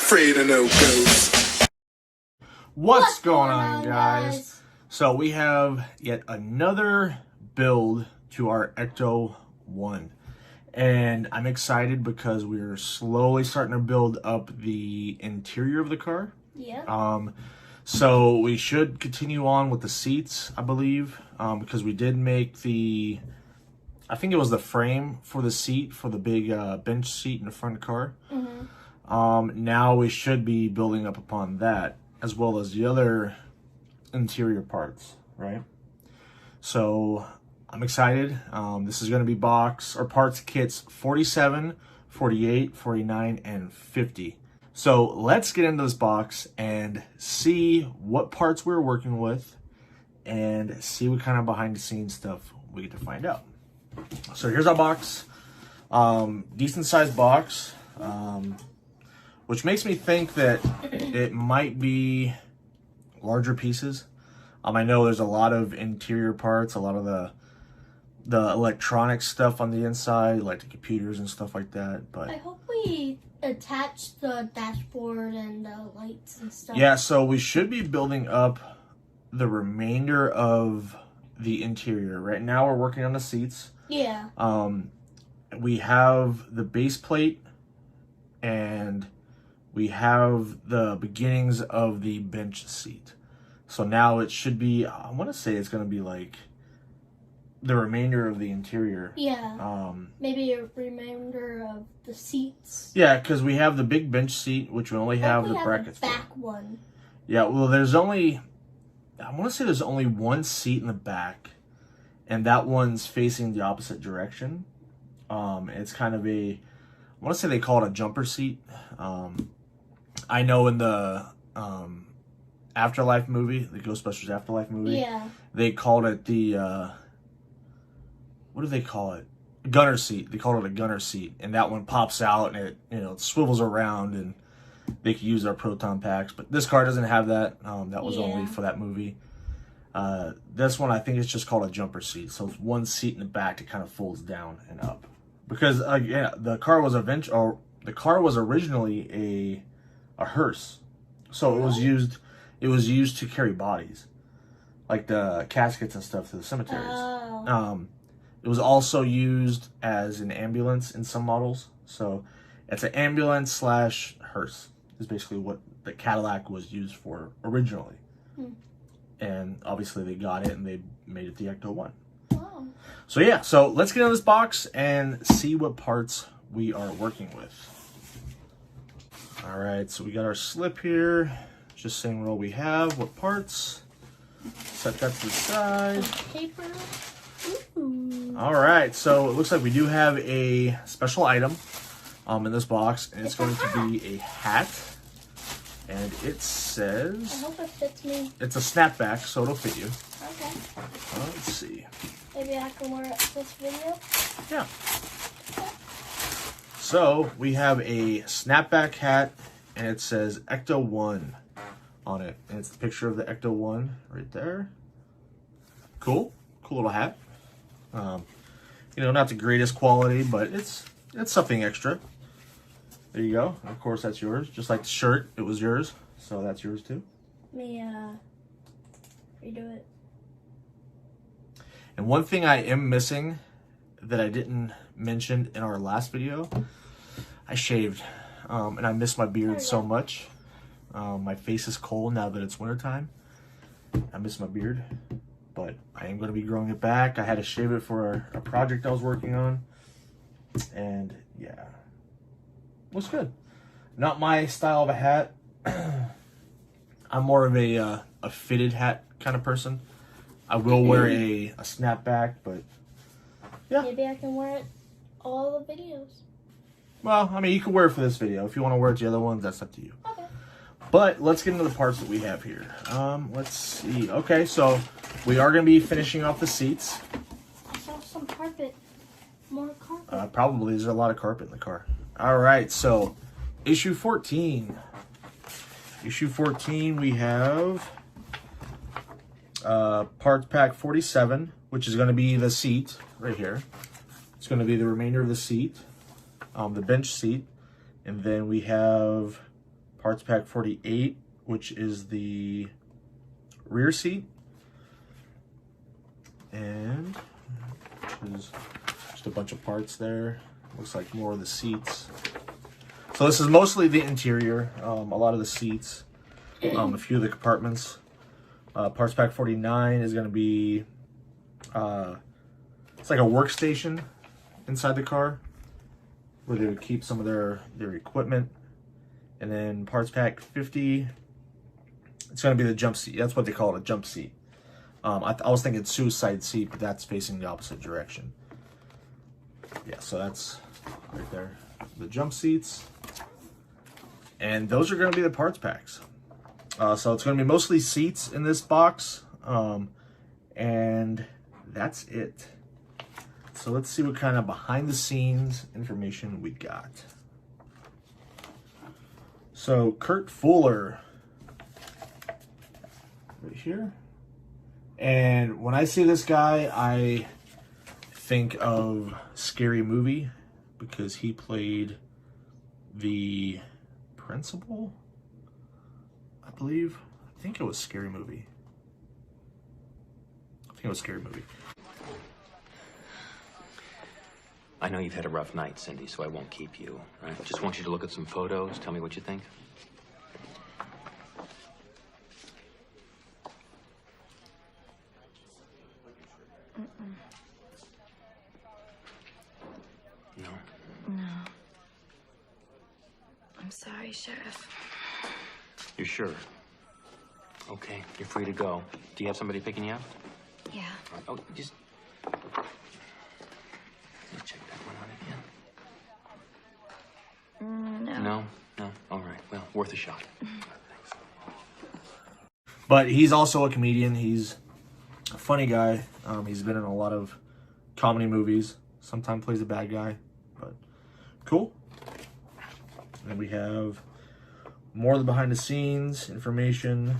afraid of no ghosts. What's going on, guys? So we have yet another build to our Ecto 1. And I'm excited because we're slowly starting to build up the interior of the car. Yeah. So we should continue on with the seats, I believe, because we did make the, I think it was the frame for the seat for the big bench seat in the front car. Now we should be building up upon that, as well as the other interior parts, right? So I'm excited. This is going to be box or parts kits 47, 48, 49, and 50. So let's get into this box and see what parts we're working with and see what kind of behind the scenes stuff we get to find out. So here's our box. Decent sized box, which makes me think that it might be larger pieces. I know there's a lot of interior parts, a lot of the electronic stuff on the inside, like the computers and stuff like that. But I hope we attach the dashboard and the lights and stuff. Yeah, so we should be building up the remainder of the interior. Right now we're working on the seats. Yeah. We have the base plate and we have the beginnings of the bench seat. So now it should be, I want to say it's going to be like the remainder of the interior. Yeah. Maybe a remainder of the seats. Yeah, because we have the big bench seat, which we only have the brackets for. Back one. Yeah, well, there's only, I want to say there's only one seat in the back, and that one's facing the opposite direction. It's kind of a, I want to say they call it a jumper seat. I know in the Afterlife movie, the Ghostbusters Afterlife movie, yeah, they called it the, what do they call it? Gunner seat. They called it a gunner seat, and that one pops out and it, it swivels around and they can use their proton packs. But this car doesn't have that. That was only for that movie. This one, I think it's just called a jumper seat. So it's one seat in the back that kind of folds down and up. Because again, the car was originally a hearse, so it was used. It was used to carry bodies, like the caskets and stuff to the cemeteries. Oh. It was also used as an ambulance in some models. So it's an ambulance / hearse is basically what the Cadillac was used for originally. And obviously they got it and they made it the Ecto 1. Oh. So yeah, so let's get into this box and see what parts we are working with. All right, so we got our slip here. Just saying what all we have, what parts. Set that to the side. Paper. Ooh. All right, so it looks like we do have a special item in this box, and it's going to be a hat. And it says, I hope it fits me. It's a snapback, so it'll fit you. Okay. Let's see. Maybe I can wear it this video. Yeah. So we have a snapback hat, and it says Ecto 1 on it. And it's the picture of the Ecto 1 right there. Cool. Cool little hat. Not the greatest quality, but it's something extra. There you go. And of course, that's yours. Just like the shirt, it was yours. So that's yours too. Let me redo it. And one thing I am missing that I didn't mention in our last video, I shaved. And I miss my beard so much. My face is cold now that it's wintertime. I miss my beard. But I am going to be growing it back. I had to shave it for a project I was working on. And yeah. Looks good. Not my style of a hat. I'm more of a fitted hat kind of person. I will wear a snapback, but yeah. Maybe I can wear it all the videos. Well, I mean, you can wear it for this video. If you want to wear it to the other ones, that's up to you. Okay. But let's get into the parts that we have here. Let's see. Okay, so we are going to be finishing off the seats. I saw some carpet. More carpet. Probably. There's a lot of carpet in the car. All right, so issue 14. Issue 14, we have parts pack 47, which is going to be the seat right here. It's going to be the remainder of the seat, the bench seat. And then we have Parts Pack 48, which is the rear seat. And there's just a bunch of parts there. Looks like more of the seats. So this is mostly the interior, a lot of the seats, a few of the compartments. Parts Pack 49 is going to be, it's like a workstation inside the car where they would keep some of their equipment. And then Parts Pack 50, it's going to be the jump seat. That's what they call it, a jump seat. I was thinking suicide seat, but that's facing the opposite direction. Yeah, so that's right there, the jump seats. And those are going to be the parts packs. So it's going to be mostly seats in this box. And that's it. So let's see what kind of behind the scenes information we got. So Kurt Fuller, right here. And when I see this guy, I think of Scary Movie because he played the principal, I believe. I think it was Scary Movie. I know you've had a rough night, Cindy, so I won't keep you. I just want you to look at some photos. Tell me what you think. No? No. I'm sorry, Sheriff. You're sure? Okay, you're free to go. Do you have somebody picking you up? Yeah. Oh, just check that one out again. No. No? All right. Well, worth a shot. Thanks. But he's also a comedian. He's a funny guy. He's been in a lot of comedy movies. Sometimes plays a bad guy, but cool. And then we have more of the behind the scenes information.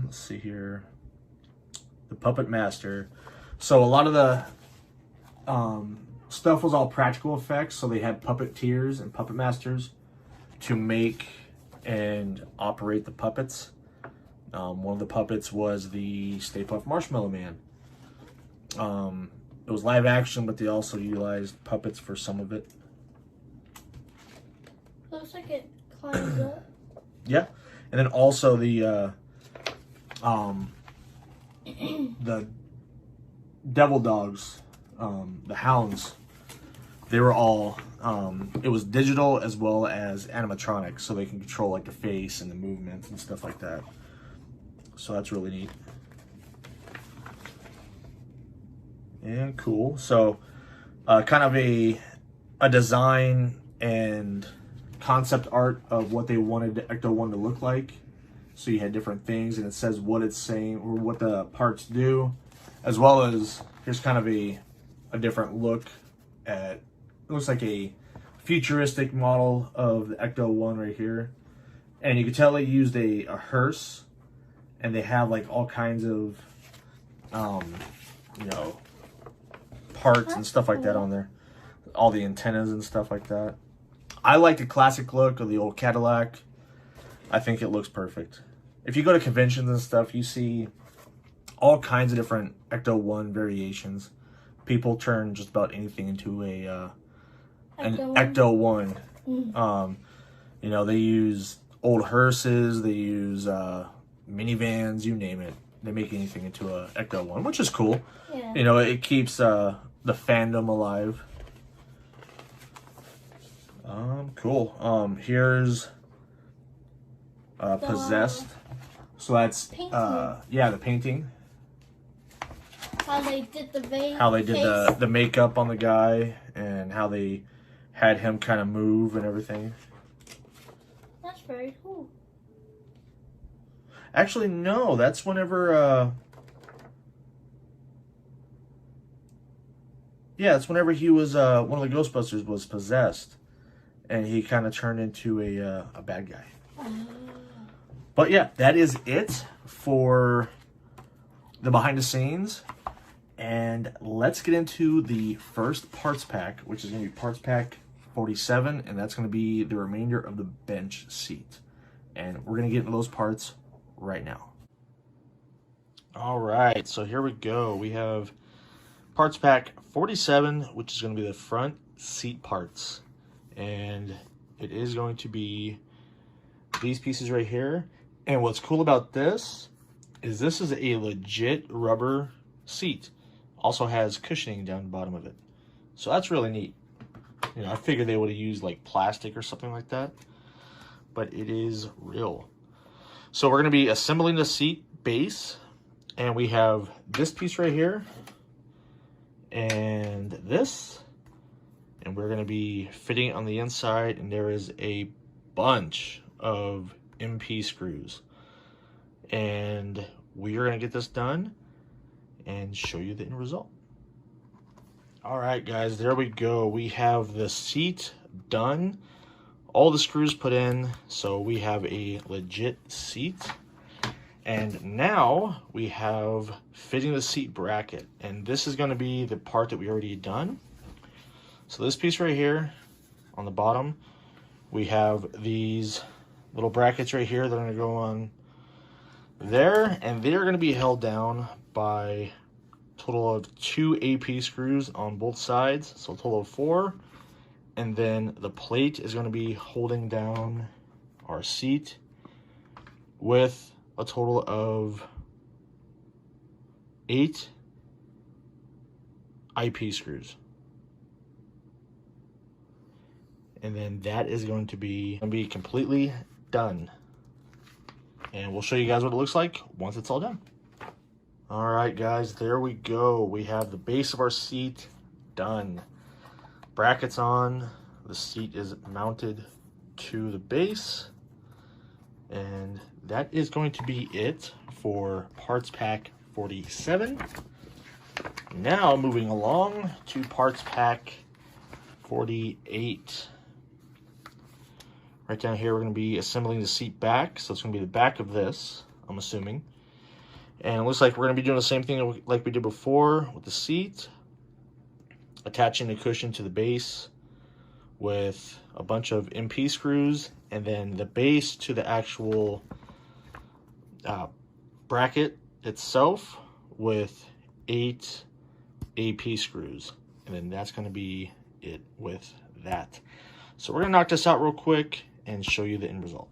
Let's see here. The Puppet Master. So a lot of the stuff was all practical effects. So they had puppeteers and puppet masters to make and operate the puppets. One of the puppets was the Stay Puft Marshmallow Man. It was live action, but they also utilized puppets for some of it. Looks like it climbs up. Yeah, and then also the devil dogs, the hounds. They were all it was digital as well as animatronic, so they can control like the face and the movements and stuff like that. So that's really neat. And cool. So kind of a design and concept art of what they wanted Ecto 1 to look like. So you had different things, and it says what it's saying or what the parts do, as well as here's kind of a different look at, it looks like a futuristic model of the Ecto 1 right here. And you can tell they used a hearse, and they have like all kinds of you know, parts and stuff like that on there, all the antennas and stuff like that. I like the classic look of the old Cadillac. I think it looks perfect. If you go to conventions and stuff, you see all kinds of different Ecto 1 variations. People turn just about anything into an Ecto 1. You know, they use old hearses, they use minivans, you name it. They make anything into a Ecto 1, which is cool. Yeah. You know, it keeps the fandom alive. Cool. Here's Possessed. So that's yeah, the painting. How they did the vein. How they did the makeup on the guy and how they had him kind of move and everything. That's very cool. Actually, no, that's whenever yeah, it's whenever he was one of the Ghostbusters was possessed, and he kind of turned into a bad guy. But yeah, that is it for the behind the scenes. And let's get into the first parts pack, which is going to be Parts Pack 47, and that's going to be the remainder of the bench seat. And we're going to get into those parts right now. All right, so here we go. We have parts pack 47, which is going to be the front seat parts. And it is going to be these pieces right here. And what's cool about this is a legit rubber seat. Also has cushioning down the bottom of it. So that's really neat. You know, I figured they would have used like plastic or something like that, but it is real. So we're going to be assembling the seat base, and we have this piece right here and this, and we're going to be fitting it on the inside, and there is a bunch of MP screws, and we are going to get this done and show you the end result. All right, guys, there we go. We have the seat done, all the screws put in, so we have a legit seat. And now we have fitting the seat bracket, and this is going to be the part that we already done. So this piece right here on the bottom, we have these little brackets right here that are going to go on there, and they're going to be held down by total of 2 AP screws on both sides, so a total of 4. And then the plate is going to be holding down our seat with a total of 8 IP screws. And then that is going to be completely done. And we'll show you guys what it looks like once it's all done. All right, guys, there we go. We have the base of our seat done. Brackets on. The seat is mounted to the base. And that is going to be it for parts pack 47. Now, moving along to parts pack 48. Right down here, we're going to be assembling the seat back. So it's going to be the back of this, I'm assuming. And it looks like we're going to be doing the same thing like we did before with the seat. Attaching the cushion to the base with a bunch of MP screws. And then the base to the actual bracket itself with 8 AP screws. And then that's going to be it with that. So we're going to knock this out real quick and show you the end result.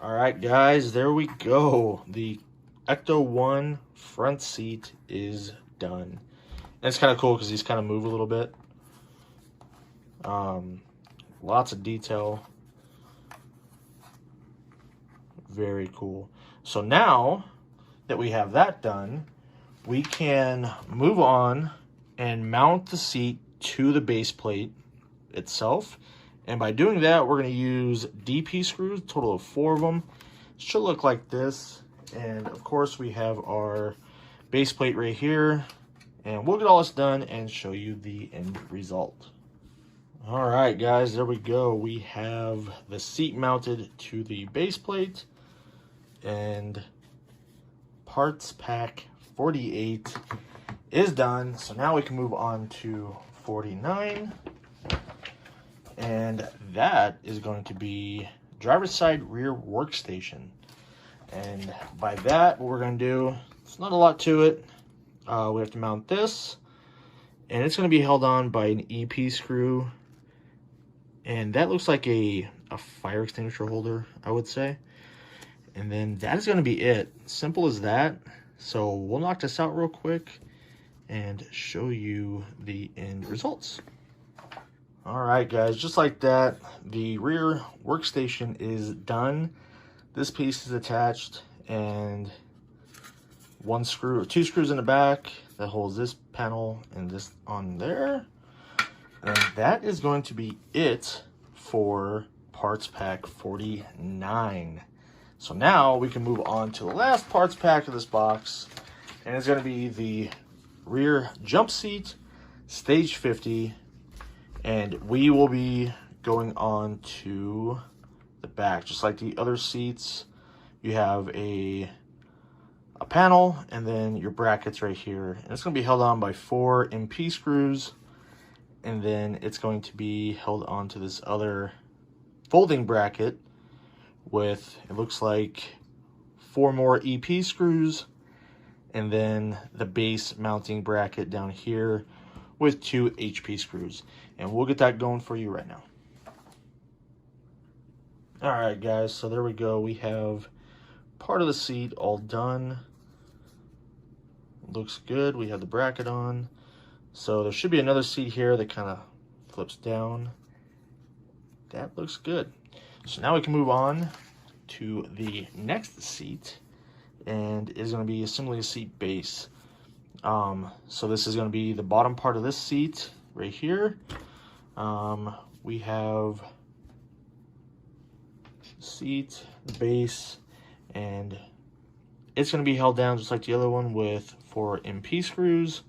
All right, guys, there we go. The Ecto 1 front seat is done. And it's kind of cool because these kind of move a little bit. Lots of detail. Very cool. So now that we have that done, we can move on and mount the seat to the base plate itself. And by doing that, we're going to use DP screws, a total of 4 of them. It should look like this. And of course, we have our base plate right here. And we'll get all this done and show you the end result. All right, guys, there we go. We have the seat mounted to the base plate. And parts pack 48 is done. So now we can move on to 49. And that is going to be driver's side rear workstation. And by that, what we're going to do, it's not a lot to it. We have to mount this. And it's going to be held on by an EP screw. And that looks like a fire extinguisher holder, I would say. And then that is going to be it. Simple as that. So we'll knock this out real quick and show you the end results. All right, guys, just like that, the rear workstation is done. This piece is attached, and 1 screw or 2 screws in the back that holds this panel and this on there. And that is going to be it for parts pack 49. So now we can move on to the last parts pack of this box, and it's going to be the rear jump seat, stage 50, and we will be going on to the back. Just like the other seats, you have a panel and then your brackets right here. And it's going to be held on by 4 MP screws. and then it's going to be held onto this other folding bracket with, it looks like, 4 more EP screws, and then the base mounting bracket down here with 2 HP screws. And we'll get that going for you right now. Alright guys, so there we go. We have part of the seat all done. Looks good. We have the bracket on. So there should be another seat here that kind of flips down. That looks good. So now we can move on to the next seat, and it's going to be assembling a seat base. So this is going to be the bottom part of this seat right here. We have the seat, the base, and it's going to be held down just like the other one with 4 MP screws,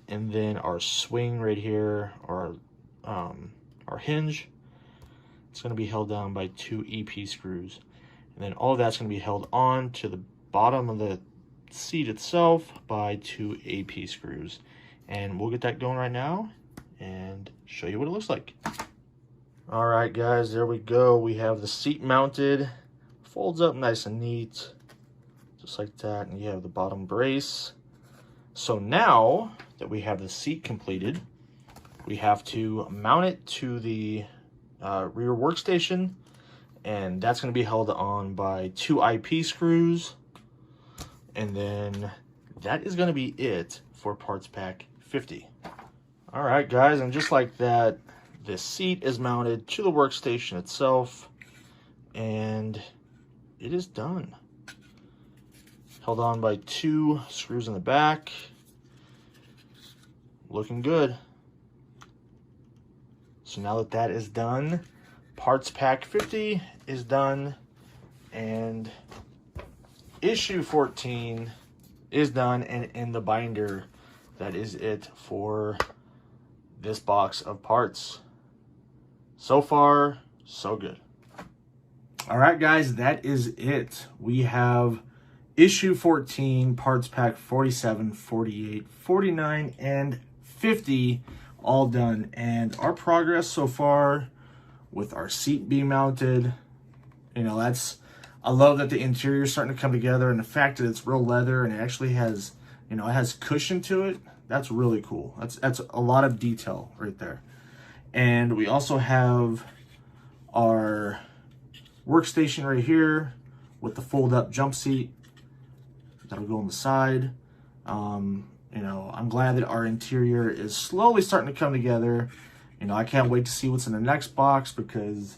and then our swing right here, or our hinge, it's going to be held down by 2 EP screws. And then all of that's going to be held on to the bottom of the seat itself by 2 AP screws. And we'll get that going right now and show you what it looks like. All right, guys, there we go. We have the seat mounted, folds up nice and neat, just like that. And you have the bottom brace. So now that we have the seat completed, we have to mount it to the rear workstation, and that's going to be held on by 2 IP screws. And then that is going to be it for parts pack 50. All right, guys, and just like that, the seat is mounted to the workstation itself, and it is done. Held on by 2 screws in the back. Looking good. So now that that is done, parts pack 50 is done, and issue 14 is done and in the binder. That is it for this box of parts. So far, so good. All right, guys, that is it. We have issue 14, parts pack 47, 48, 49, and 50 all done. And our progress so far with our seat being mounted, you know, I love that the interior is starting to come together, and the fact that it's real leather and it actually has, you know, it has cushion to it. That's really cool. That's a lot of detail right there. And we also have our workstation right here with the fold-up jump seat that'll go on the side. You know, I'm glad that our interior is slowly starting to come together. You know, I can't wait to see what's in the next box because,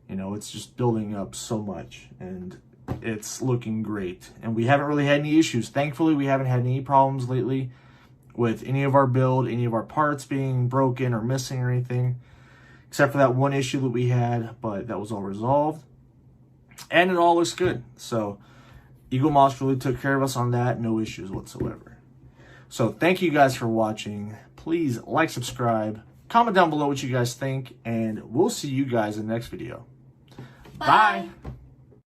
you know, it's just building up so much and it's looking great. And we haven't really had any issues. Thankfully, we haven't had any problems lately with any of our build, any of our parts being broken or missing or anything, except for that one issue that we had, but that was all resolved. And it all looks good. So Eaglemoss really took care of us on that. No issues whatsoever. So thank you guys for watching. Please like, subscribe, comment down below what you guys think, and we'll see you guys in the next video. Bye.